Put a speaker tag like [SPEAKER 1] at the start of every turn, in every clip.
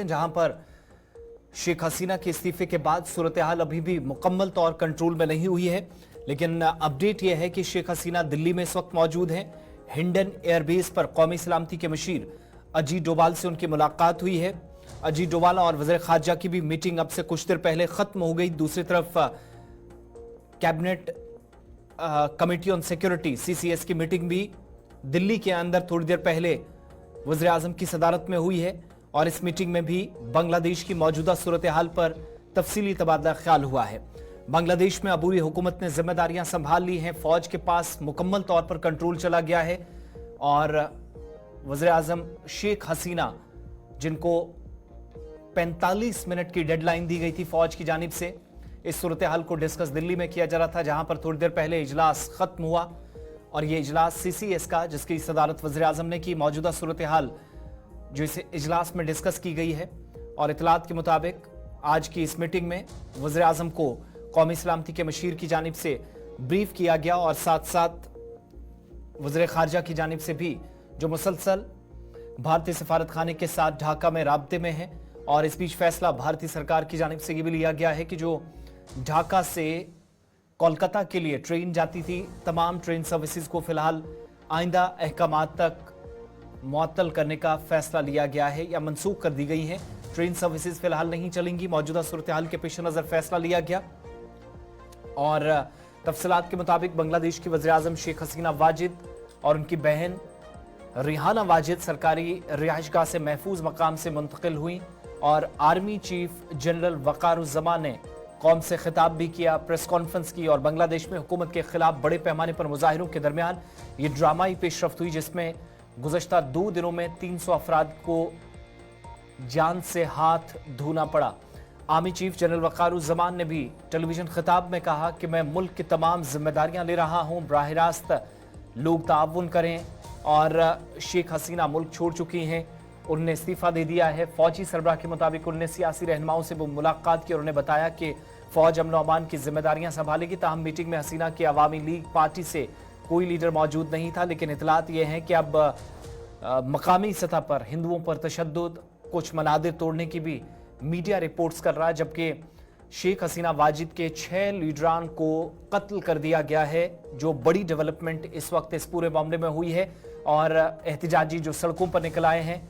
[SPEAKER 1] जहां पर शेख हसीना के इस्तीफे के बाद सूरत हाल अभी भी मुकम्मल तौर कंट्रोल में नहीं हुई है, लेकिन अपडेट यह है कि शेख हसीना दिल्ली में इस वक्त मौजूद हैं। हिंडन एयरबेस पर कौमी सलामती के मशीर अजीत डोभाल से उनकी मुलाकात हुई है। अजीत डोभाल और वज़ीर खारजा की भी मीटिंग अब से कुछ देर पहले खत्म हो गई। दूसरी तरफ cabinet committee on security CCS की मीटिंग भी दिल्ली के अंदर थोड़ी देर पहले वज़ीर आज़म की सदारत में हुई है और इस मीटिंग में भी बांग्लादेश की मौजूदा सूरत हाल पर तफसीली तबादला ख्याल हुआ है। बांग्लादेश में अबूरी हुकूमत ने जिम्मेदारियां संभाल ली हैं, फौज के पास मुकम्मल तौर पर कंट्रोल चला गया है और वज़ीर आज़म शेख हसीना, जिनको 45 मिनट की डेडलाइन दी गई थी फौज की जानिब से, इस सूरत हाल को डिस्कस दिल्ली में किया जा रहा था, जहां पर थोड़ी देर पहले इजलास खत्म हुआ और ये इजलास CCS का, जिसकी सदारत वज़ीर आज़म ने की, मौजूदा सूरत हाल जो इस इजलास में डिस्कस की गई है। और इतलात के मुताबिक आज की इस मीटिंग में वज़ीर आज़म को कौमी सलामती के मशीर की जानिब से ब्रीफ किया गया और साथ साथ वज़ीर खारजा की जानिब से भी, जो मुसलसल भारतीय सफारत खाने के साथ ढाका में राब्ते में है। और इस बीच फैसला भारतीय सरकार की जानिब से ये भी लिया गया है कि जो ढाका से कोलकाता के लिए ट्रेन जाती थी, तमाम ट्रेन सर्विसेज को फिलहाल आइंदा अहकामात तक मुअत्तल करने का फैसला लिया गया है या मनसूख कर दी गई हैं। ट्रेन सर्विसेज फिलहाल नहीं चलेंगी। मौजूदा सूरत हाल के पेश नज़र फैसला लिया गया और तफसीलात के मुताबिक बांग्लादेश की वज़ीर आज़म शेख हसीना वाजिद और उनकी बहन रिहाना वाजिद सरकारी रिहाइशगाह से महफूज मकाम से मुंतकिल हुई और आर्मी चीफ जनरल वक़ारुज़्ज़मान ने कौम से खिताब भी किया, प्रेस कॉन्फ्रेंस की और बांग्लादेश में हुकूमत के खिलाफ बड़े पैमाने पर मुजाहिरों के दरमियान ये ड्रामाई पेशरफ्त हुई, जिसमें गुज़श्ता 2 दिनों में 300 अफराद को जान से हाथ धोना पड़ा। आर्मी चीफ जनरल वक़ारुज़्ज़मान ने भी टेलीविजन खिताब में कहा कि मैं मुल्क की तमाम जिम्मेदारियां ले रहा हूं, बराह रास्त लोग ताउन करें। और शेख हसीना मुल्क छोड़ चुकी हैं, उन्होंने इस्तीफ़ा दे दिया है। फौजी सरबराह के मुताबिक उन्होंने सियासी रहनुमाओं से मुलाकात की और उन्हें बताया कि फ़ौज अमन व अमान की जिम्मेदारियां संभालेगी। ताहम मीटिंग में हसीना की अवामी लीग पार्टी से कोई लीडर मौजूद नहीं था, लेकिन इतलात ये हैं कि अब मकामी सतह पर हिंदुओं पर तशद्दुद, कुछ मनादिर तोड़ने की भी मीडिया रिपोर्ट्स कर रहा है, जबकि शेख हसीना वाजिद के 6 लीडरान को कत्ल कर दिया गया है, जो बड़ी डेवलपमेंट इस वक्त इस पूरे मामले में हुई है। और एहतजाजी जो सड़कों पर निकल आए हैं,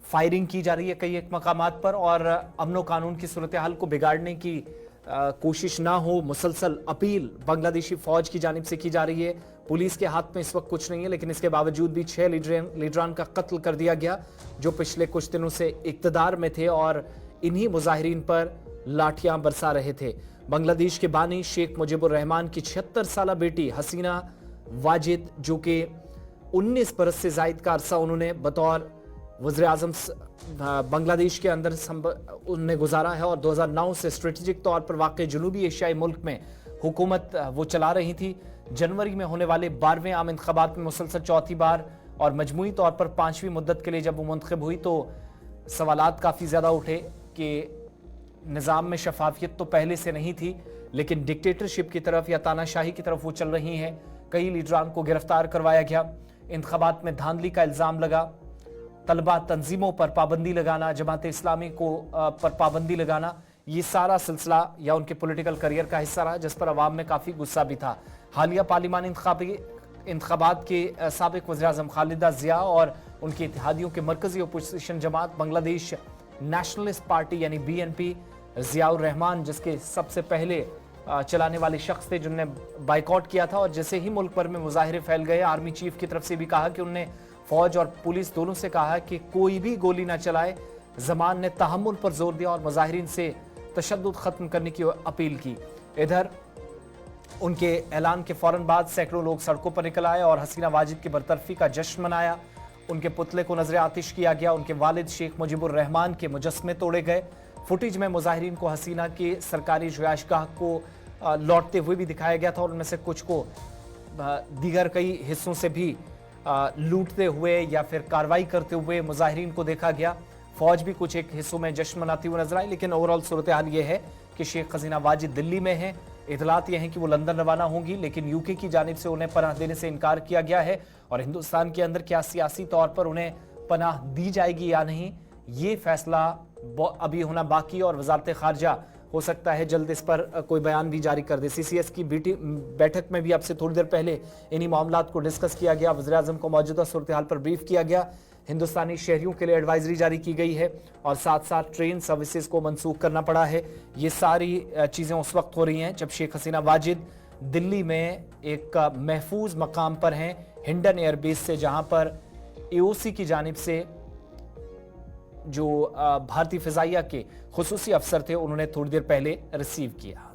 [SPEAKER 1] फायरिंग की जा रही है कई एक मकामात पर और अमन व कानून की सूरत हाल को बिगाड़ने की कोशिश ना हो, मुसलसल अपील बांग्लादेशी फौज की जानिब से की जा रही है। पुलिस के हाथ में इस वक्त कुछ नहीं है, लेकिन इसके बावजूद भी 6 लीडरान का कत्ल कर दिया गया, जो पिछले कुछ दिनों से इक्तदार में थे और इन्हीं मुजाहिरीन पर लाठियां बरसा रहे थे। बांग्लादेश के बानी शेख मुजीबुर रहमान की 76 साला बेटी हसीना वाजिद, जो कि 19 बरस से जायद का अरसा उन्होंने बतौर वज़ीर आज़म बांग्लादेश के अंदर उन्होंने गुजारा है और 2009 से स्ट्रेटेजिक तौर पर वाक़ई जनूबी एशियाई मुल्क में हुकूमत वो चला रही थी। जनवरी में होने वाले 12वें आम इंतखाबात में मुसलसल चौथी बार और मजमूई तौर पर 5वीं मुद्दत के लिए जब वो मुंतखब हुई, तो सवालात काफ़ी ज़्यादा उठे कि निज़ाम में शफाफियत तो पहले से नहीं थी, लेकिन डिक्टेटरशिप की तरफ या तानाशाही की तरफ वो चल रही हैं। कई लीडरान को गिरफ्तार करवाया गया, इंतखाबात में धांधली का इल्ज़ाम लगा, तलबा तंजीमों पर पाबंदी लगाना, जमात इस्लामी को पर पाबंदी लगाना, ये सारा सिलसिला या उनके पॉलिटिकल करियर का हिस्सा रहा, जिस पर अवाम में काफ़ी गुस्सा भी था। हालिया पार्लिमानी इंतखाबात के साबिक वज़ीर आज़म खालिदा ज़िया और उनकी इत्तेहादियों के मरकज़ी अपोजिशन जमात बांग्लादेश नेशनलिस्ट पार्टी यानी BNP, ज़ियाउर रहमान जिसके सबसे पहले चलाने वाले शख्स थे, जिन्होंने बाइकआउट किया था और जैसे ही मुल्क भर में मुजाहिरे फैल गए, आर्मी चीफ की तरफ से भी कहा कि उन्होंने फौज और पुलिस दोनों से कहा कि कोई भी गोली ना चलाए। ज़मान ने तहम्मुल पर जोर दिया और मुजाहिरीन से तशद्दुद ख़त्म करने की अपील की। इधर उनके ऐलान के फ़ौरन बाद सैकड़ों लोग सड़कों पर निकल आए और हसीना वाजिद की बरतरफी का जश्न मनाया। उनके पुतले को नजर आतिश किया गया, उनके वालिद शेख मुजीबुर रहमान के मुजस्मे तोड़े गए। फुटेज में मुजाहिरीन को हसीना के सरकारी रिहाइशगाह को लौटते हुए भी दिखाया गया था और उनमें से कुछ को दीगर कई हिस्सों से भी लूटते हुए या फिर कार्रवाई करते हुए मुजाहिरीन को देखा गया। फौज भी कुछ एक हिस्सों में जश्न मनाती हुई नजर आई, लेकिन ओवरऑल सूरत हाल ये है कि शेख हसीना वाजिद दिल्ली में है। इतलात यह है कि वो लंदन रवाना होंगी, लेकिन यूके की जानिब से उन्हें पनाह देने से इनकार किया गया है और हिंदुस्तान के अंदर क्या सियासी तौर पर उन्हें पनाह दी जाएगी या नहीं, ये फैसला अभी होना बाकी और वजारत खारजा हो सकता है जल्द इस पर कोई बयान भी जारी कर दे। CCS की बैठक में भी अब से थोड़ी देर पहले इन्हीं मामलात को डिस्कस किया गया। वज़ीर-ए-आज़म को मौजूदा सूरत हाल पर ब्रीफ किया गया। हिंदुस्तानी शहरियों के लिए एडवाइजरी जारी की गई है और साथ साथ ट्रेन सर्विसेज को मनसूख करना पड़ा है। ये सारी चीज़ें उस वक्त हो रही हैं जब शेख हसीना वाजिद दिल्ली में एक महफूज मकाम पर हैं, हिंडन एयरबेस से, जहां पर AOC की जानिब से जो भारतीय फिजाइया के खुसूसी अफसर थे उन्होंने थोड़ी देर पहले रिसीव किया।